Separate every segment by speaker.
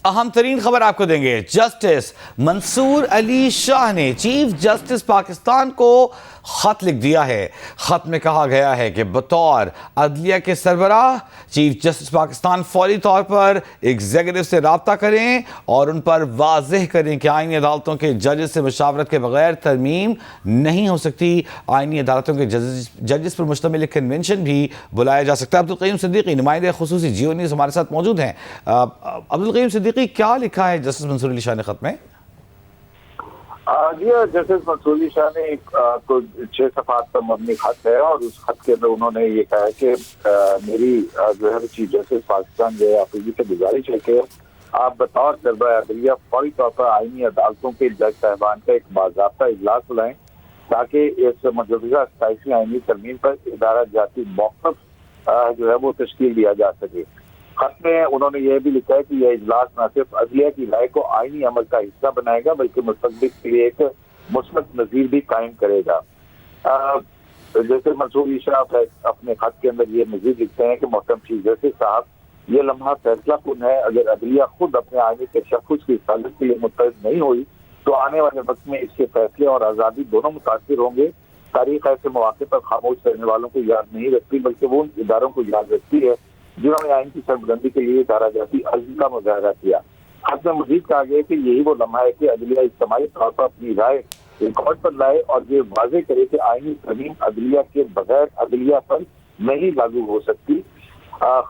Speaker 1: اہم ترین خبر آپ کو دیں گے۔ جسٹس منصور علی شاہ نے چیف جسٹس پاکستان کو خط لکھ دیا ہے۔ خط میں کہا گیا ہے کہ بطور عدلیہ کے سربراہ چیف جسٹس پاکستان فوری طور پر ایگزیکٹو سے رابطہ کریں اور ان پر واضح کریں کہ آئینی عدالتوں کے ججز سے مشاورت کے بغیر ترمیم نہیں ہو سکتی۔ آئینی عدالتوں کے ججز پر مشتمل ایک کنونشن بھی بلایا جا سکتا ہے۔ عبدالقیوم صدیقی نمائندہ خصوصی جیو نیوز ہمارے ساتھ موجود ہیں۔ عبدالقیوم صدیقی، کیا لکھا ہے جسٹس منصور علی شاہ نے خط میں؟
Speaker 2: جی جسٹس منصور علی شاہ نے 6 صفحات پر مبنی خط ہے، اور اس خط کے اندر انہوں نے یہ کہا ہے کہ میری جو ہے چیف جسٹس پاکستان جو ہے آپ سے گزارش ہے کہ آپ بطور سربراہ عدلیہ فوری طور پر آئینی عدالتوں کے جج صاحبان کا ایک باضابطہ اجلاس بلائیں تاکہ اس مجوزہ 27ویں آئینی ترمیم پر ادارہ جاتی موقف جو ہے وہ تشکیل دیا جا سکے۔ خط میں انہوں نے یہ بھی لکھا ہے کہ یہ اجلاس نہ صرف عدلیہ کی رائے کو آئینی عمل کا حصہ بنائے گا بلکہ مستقبل کے لیے ایک مثبت نظیر بھی قائم کرے گا۔ جیسے منصور علی شاہ اپنے خط کے اندر یہ مزید لکھتے ہیں کہ محترم چیف جسٹس صاحب، یہ لمحہ فیصلہ کن ہے۔ اگر عدلیہ خود اپنے آئینی تشخص کی حفاظت کے لیے متحد نہیں ہوئی تو آنے والے وقت میں اس کے فیصلے اور آزادی دونوں متاثر ہوں گے۔ تاریخ ایسے مواقع پر خاموش رہنے والوں کو یاد نہیں رکھتی بلکہ وہ ان اداروں کو یاد رکھتی ہے جنہوں نے آئین کی سربلندی کے لیے ادارہ جاتی عزم کا مظاہرہ کیا۔ خط میں مزید کہا گیا کہ یہی وہ لمحہ ہے کہ عدلیہ اجتماعی طور پر اپنی رائے ریکارڈ پر لائے اور یہ واضح کرے کہ آئینی ترمیم عدلیہ کے بغیر عدلیہ پر نہیں لاگو ہو سکتی۔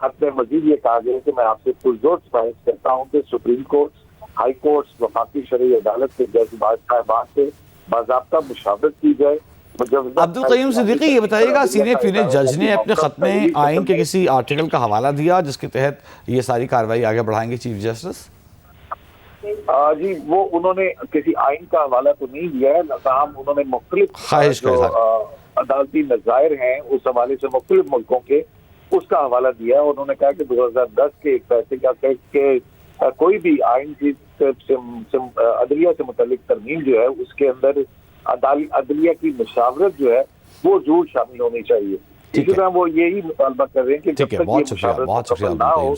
Speaker 2: خط میں مزید یہ کہا گیا کہ میں آپ سے پرزور خواہش کرتا ہوں کہ سپریم کورٹ، ہائی کورٹس، وفاقی شرعی عدالت کے جج صاحبان سے باضابطہ مشاورت کی جائے۔
Speaker 1: عبدالقیوم صدیقی، یہ بتائیے گا سینیٹ فیونیٹ جج نے اپنے خط میں آئین کے کسی آرٹیکل کا حوالہ دیا جس کے تحت یہ ساری کارروائی آگے بڑھائیں گے چیف جسٹس؟
Speaker 2: جی، وہ انہوں نے کسی آئین کا حوالہ تو نہیں دیا ہے، تاہم انہوں نے مختلف جو عدالتی نظائر ہیں اس حوالے سے مختلف ملکوں کے اس کا حوالہ دیا ہے۔ انہوں نے کہا کہ 2010 کے ایک فیصلے کا کہ کوئی بھی آئین کی عدلیہ سے متعلق ترمیم جو ہے اس کے اندر عدلیہ کی مشاورت جو ہے وہ ضرور شامل ہونی چاہیے۔ اسی طرح وہ یہی مطالبہ کر رہے ہیں کہ جب تک یہ مشاورت نہ ہو